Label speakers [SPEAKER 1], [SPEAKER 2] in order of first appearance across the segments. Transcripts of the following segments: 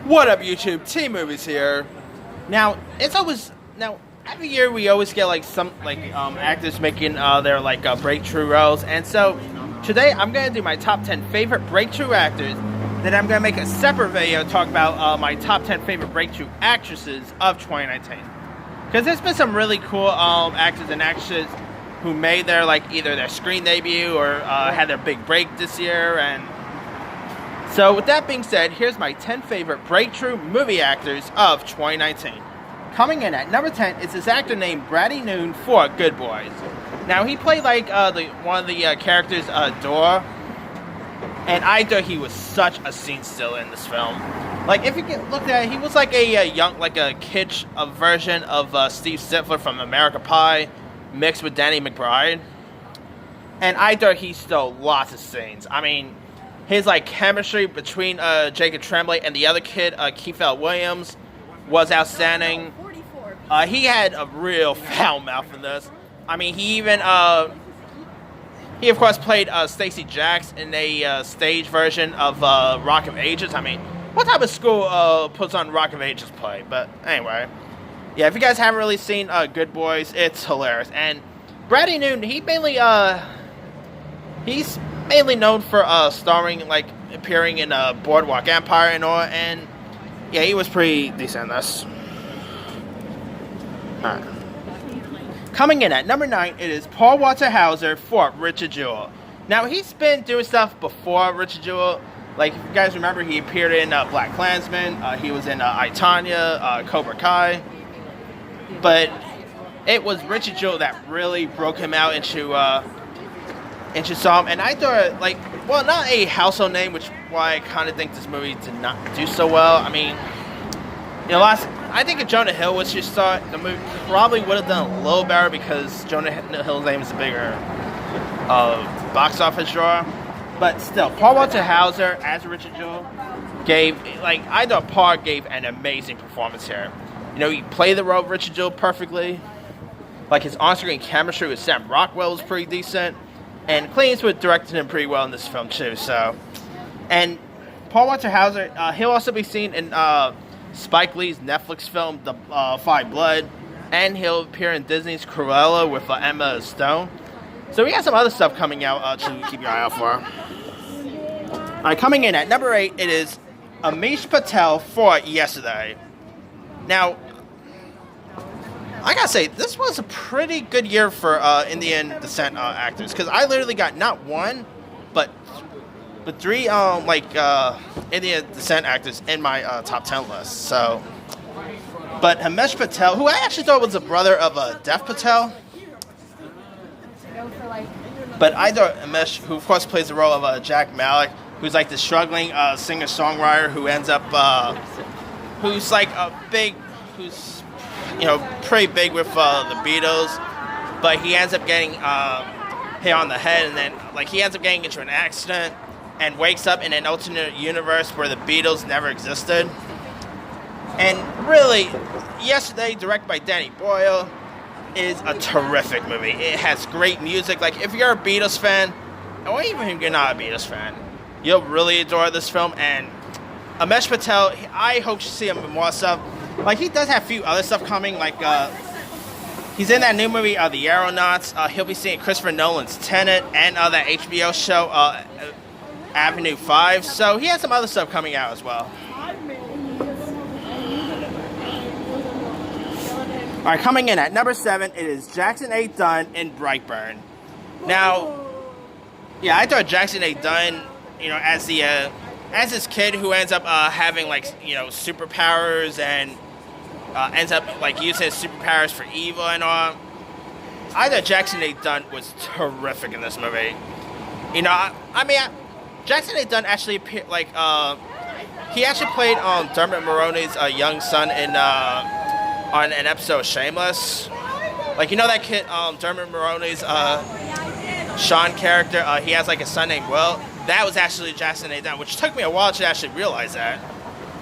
[SPEAKER 1] What up, YouTube? T-Movies here. Now, every year we always get like some actors making their breakthrough roles, and so today I'm gonna do my top 10 favorite breakthrough actors. Then I'm gonna make a separate video talk about my top 10 favorite breakthrough actresses of 2019. Because there's been some really cool actors and actresses who made their either their screen debut or had their big break this year. And so with that being said, here's my 10 favorite breakthrough movie actors of 2019. Coming in at number 10 is this actor named Brady Noon for Good Boys. Now he played one of the characters, Dora, and I thought he was such a scene stealer in this film. If you look at it, he was like a kitsch version of Steve Stifler from American Pie, mixed with Danny McBride. And I thought he stole lots of scenes. I mean, his chemistry between Jacob Tremblay and the other kid, Keith L. Williams, was outstanding. He had a real foul mouth in this. I mean, he of course played Stacey Jacks in a stage version of Rock of Ages. I mean, what type of school puts on Rock of Ages play? But anyway, yeah, if you guys haven't really seen Good Boys, it's hilarious. And Brady Noon, he's mainly known for starring, appearing in Boardwalk Empire and all, and yeah, he was pretty decent in this. Alright. Coming in at number 9, it is Paul Walter Hauser for Richard Jewell. Now, he's been doing stuff before Richard Jewell. If you guys remember, he appeared in Black Klansman, he was in I, Tonya, Cobra Kai. But it was Richard Jewell that really broke him out into some, and I thought, not a household name, which why I kind of think this movie did not do so well. I mean, I think if Jonah Hill was your start, the movie probably would have done a little better because Jonah Hill's name is a bigger box office draw. But still, Paul Walter Hauser as Richard Jewell I thought Paul gave an amazing performance here. He played the role of Richard Jewell perfectly. His on-screen chemistry with Sam Rockwell was pretty decent. And Clint Eastwood directed him pretty well in this film too. So, and Paul Walter Hauser, he'll also be seen in Spike Lee's Netflix film The Five Blood, and he'll appear in Disney's Cruella with Emma Stone. So we got some other stuff coming out to keep your eye out for. All right, coming in at number 8, it is Amish Patel for Yesterday. Now, I gotta say, this was a pretty good year for Indian descent actors, because I literally got not one, but 3 Indian descent actors in my top 10 list. So, but Amish Patel, who I actually thought was the brother of Dev Patel, but I thought Amish, who of course plays the role of Jack Malik, who's the struggling singer-songwriter who ends up, who's pretty big with the Beatles, but he ends up getting hit on the head, and then he ends up getting into an accident and wakes up in an alternate universe where the Beatles never existed. And really, Yesterday, directed by Danny Boyle, is a terrific movie. It has great music. If you're a Beatles fan, or even if you're not a Beatles fan, you'll really adore this film. And Amish Patel, I hope to see him in more stuff. He does have a few other stuff coming, he's in that new movie, The Aeronauts. He'll be seeing Christopher Nolan's Tenet and that HBO show, Avenue 5. So he has some other stuff coming out as well. All right, coming in at number 7, it is Jackson A. Dunn in Brightburn. Now, yeah, I thought Jackson A. Dunn, as this kid who ends up having superpowers and ends up using his superpowers for evil and all. I thought Jackson A. Dunn was terrific in this movie. Jackson A. Dunn actually appeared he actually played Dermot Mulroney's young son in on an episode of Shameless. That kid, Dermot Mulroney's Sean character. He has a son named Will. That was actually Jackson A. Dunn, which took me a while to actually realize that.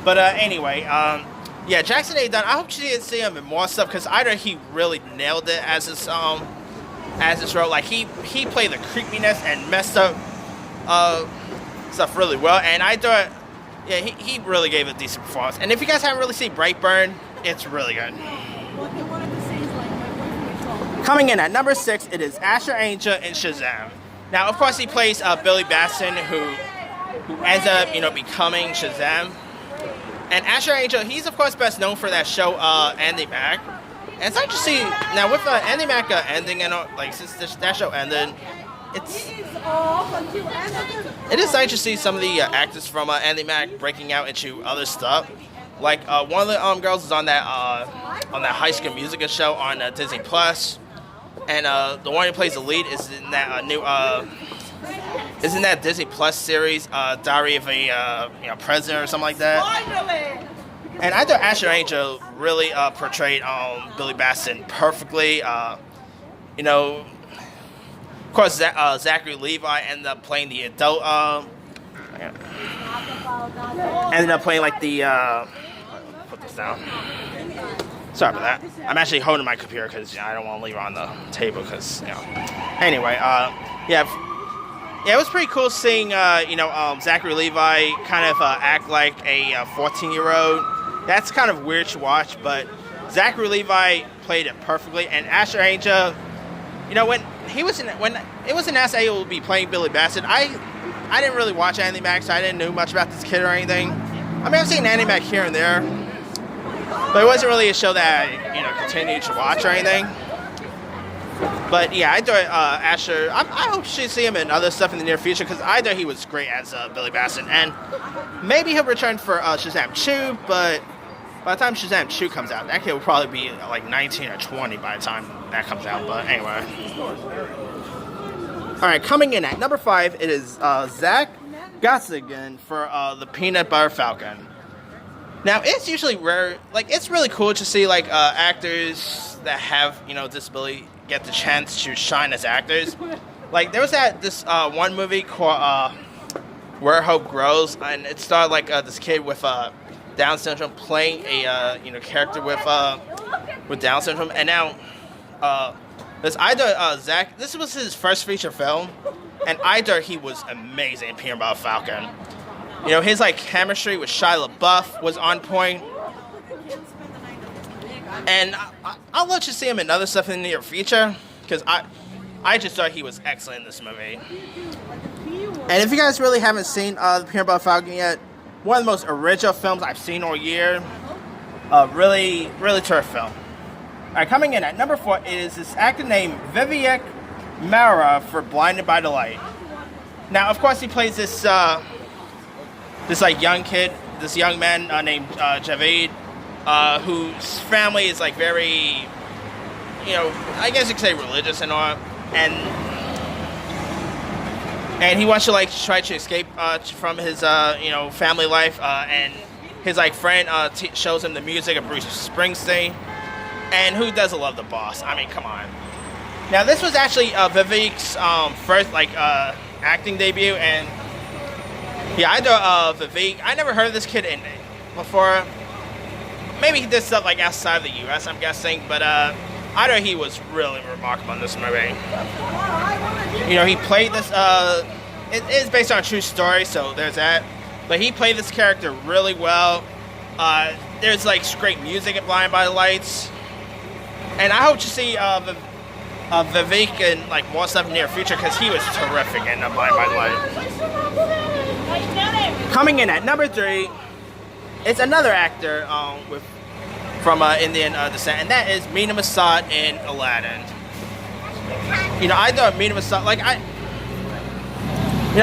[SPEAKER 1] But anyway, yeah, Jackson A. Dunn, I hope you see him in more stuff, because I thought he really nailed it as his role. He played the creepiness and messed up stuff really well. And I thought Yeah, he really gave a decent performance. And if you guys haven't really seen Brightburn, it's really good. Coming in at number 6, it is Asher Angel in Shazam. Now, of course, he plays Billy Batson, who ends up, becoming Shazam. And Asher Angel, he's of course best known for that show, Andy Mac. And it's nice to see now with Andy Mac ending and since that show ended, it is nice to see some of the actors from Andy Mac breaking out into other stuff. Like one of the girls is on that High School Musical show on Disney Plus, and the one who plays the lead is in that Disney Plus series, Diary of a President or something like that. Finally! And I thought Asher Angel really portrayed Billy Batson perfectly. Of course, Zachary Levi ended up playing the adult. Ended up playing like the. Put this down. Sorry about that. I'm actually holding my computer because I don't want to leave it on the table because Anyway, yeah, it was pretty cool seeing Zachary Levi kind of act like a 14-year-old. That's kind of weird to watch, but Zachary Levi played it perfectly, and Asher Angel, when it was announced that he would be playing Billy Batson, I didn't really watch Andy Mac, so I didn't know much about this kid or anything. I mean, I've seen Andy Mac here and there, but it wasn't really a show that I continued to watch or anything. But yeah, I thought Asher, I hope to see him in other stuff in the near future because I thought he was great as Billy Batson, and maybe he'll return for Shazam 2, but by the time Shazam 2 comes out, that kid will probably be like 19 or 20 by the time that comes out, but anyway. Alright, coming in at number 5, it is Zach Gossigan for the Peanut Butter Falcon. Now, it's usually rare, it's really cool to see, actors that have, disability get the chance to shine as actors. There was this one movie called Where Hope Grows, and it starred, this kid with Down syndrome playing a character with Down syndrome, and now Zach. This was his first feature film, and he was amazing in Peanut Butter Falcon. His chemistry with Shia LaBeouf was on point, and I'll let you see him in other stuff in the near future because I just thought he was excellent in this movie. And if you guys really haven't seen the Peanut Butter Falcon yet, one of the most original films I've seen all year. Really, really terrific film. Alright, coming in at number 4 is this actor named Vivian Mara for Blinded by the Light. Now, of course, he plays this young kid, this young man named Javid, whose family is very, I guess you could say religious and all, and he wants to try to escape from his family life, and his friend shows him the music of Bruce Springsteen, and who doesn't love the boss? I mean, come on. Now this was actually Vivek's first acting debut, and yeah, I know Vivek. I never heard of this kid before. Maybe he did stuff outside of the U.S. I'm guessing, but I know he was really remarkable in this movie. He played this. It is based on a true story, so there's that. But he played this character really well. There's great music at Blinded by the Lights, and I hope to see Vivek in more stuff in the near future because he was terrific in Blinded by the Light. Coming in at number 3, it's another actor from Indian descent, and that is Mina Masad in Aladdin. I thought Mina Masad, I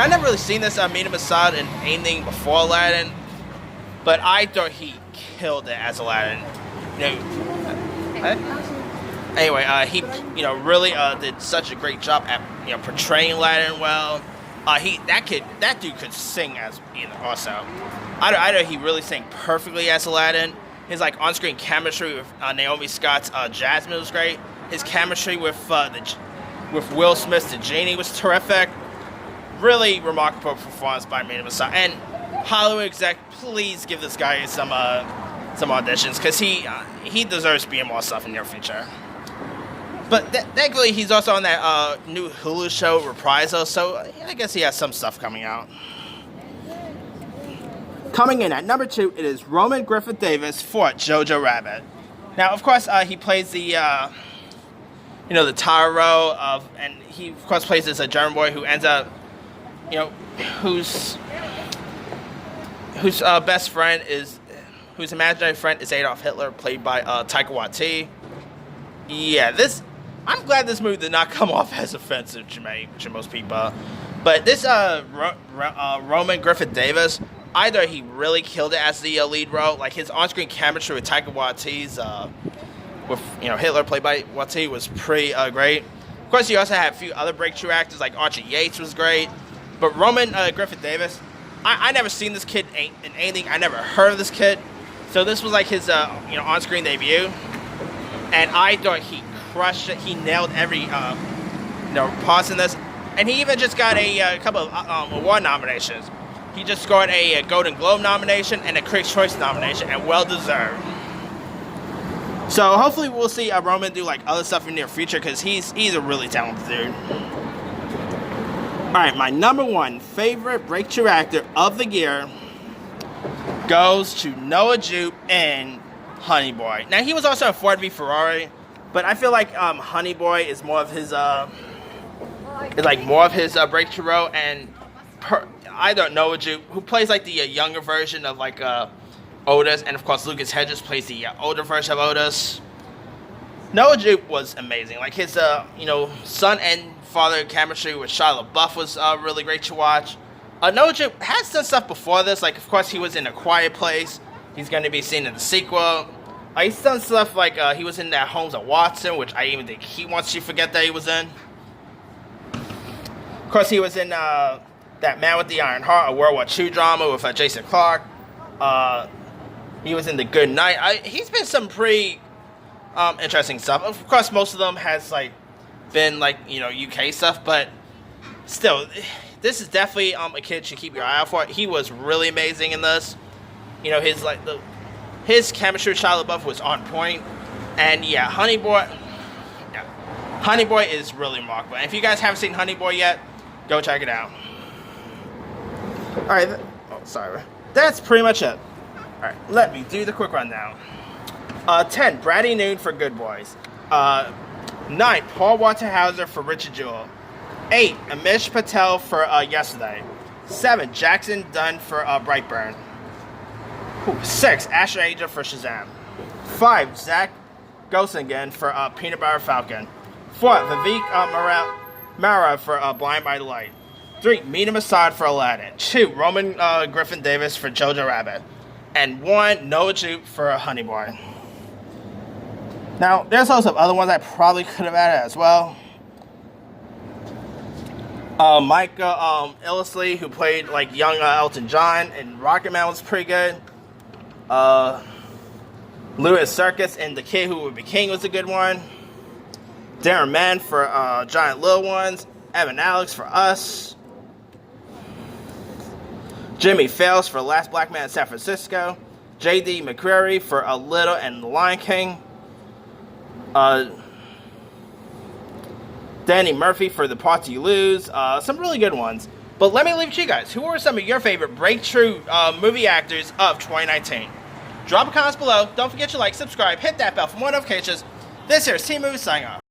[SPEAKER 1] never really seen this Mina Masad in anything before Aladdin, but I thought he killed it as Aladdin. Anyway, he really did such a great job at portraying Aladdin well. That dude could sing as also. I know he really sang perfectly as Aladdin. His on-screen chemistry with Naomi Scott's Jasmine was great. His chemistry with Will Smith's The Genie was terrific. Really remarkable performance by Mina Masad. And Hollywood exec, please give this guy some auditions because he deserves to be in more stuff in the near future. But thankfully, he's also on that new Hulu show, Reprisal, so I guess he has some stuff coming out. Coming in at number 2, it is Roman Griffith Davis for Jojo Rabbit. Now, of course, he plays the, the Taro of, and he, of course, plays as a German boy who ends up, whose best friend is, whose imaginary friend is Adolf Hitler, played by Taika Waititi. Yeah, I'm glad this movie did not come off as offensive to most people. But this Roman Griffith Davis, either he really killed it as the lead role, like his on-screen chemistry with Taika Waititi's, with Hitler played by Waititi was pretty great. Of course, you also had a few other breakthrough actors like Archie Yates was great. But Roman Griffith Davis, I never seen this kid in anything. I never heard of this kid. So this was like his on-screen debut, and I thought he crushed it. He nailed every pause in this, and he even just got a couple of award nominations. He just scored a Golden Globe nomination and a Critics' Choice nomination, and well deserved. So hopefully we'll see Roman do like other stuff in the near future, because he's a really talented dude. All right, my number 1 favorite breakthrough actor of the year goes to Noah Jupe in Honey Boy. Now, he was also in Ford v Ferrari, but I feel like Honey Boy is more of his breakthrough role, and I don't know Noah Jupe, who plays like the younger version of like Otis, and of course Lucas Hedges plays the older version of Otis. Noah Jupe was amazing. Like his son and father chemistry with Shia LaBeouf was really great to watch. Noah Jupe has done stuff before this. Like, of course, he was in A Quiet Place. He's going to be seen in the sequel. He's done stuff like he was in that Holmes and Watson, which I even think he wants you to forget that he was in. Of course, he was in That Man with the Iron Heart, a World War II drama with Jason Clarke. He was in The Good Night. He's been some pretty interesting stuff. Of course, most of them has been UK stuff, but still, this is definitely a kid you should keep your eye out for. He was really amazing in this. His chemistry with Shia LaBeouf was on point. And yeah, Honey Boy is really remarkable. And if you guys haven't seen Honey Boy yet, go check it out. Alright, that's pretty much it. Alright, let me do the quick rundown. 10, Brady Noon for Good Boys. 9, Paul Waterhauser for Richard Jewell. 8, Amish Patel for Yesterday. 7, Jackson Dunn for Brightburn. 6, Asher Angel for Shazam. 5, Zach Goslingen for Peanut Butter Falcon. 4, Vivek Mara for Blind by the Light. 3, Mina Masad for Aladdin. 2, Roman Griffin Davis for Jojo Rabbit. And 1, Noah Jupe for Honey Boy. Now, there's also some other ones I probably could have added as well. Micah Illisley, who played young Elton John in Rocket Man, was pretty good. Louis Circus and The Kid Who Would Be King was a good one. Darren Mann for Giant Little Ones. Evan Alex for Us. Jimmy Fails for Last Black Man in San Francisco. J.D. McCreary for A Little and The Lion King. Danny Murphy for The Parts You Lose. Some really good ones. But let me leave it to you guys. Who are some of your favorite breakthrough movie actors of 2019? Drop a comment below. Don't forget to like, subscribe, hit that bell for more notifications. This here is Team Movie signing off.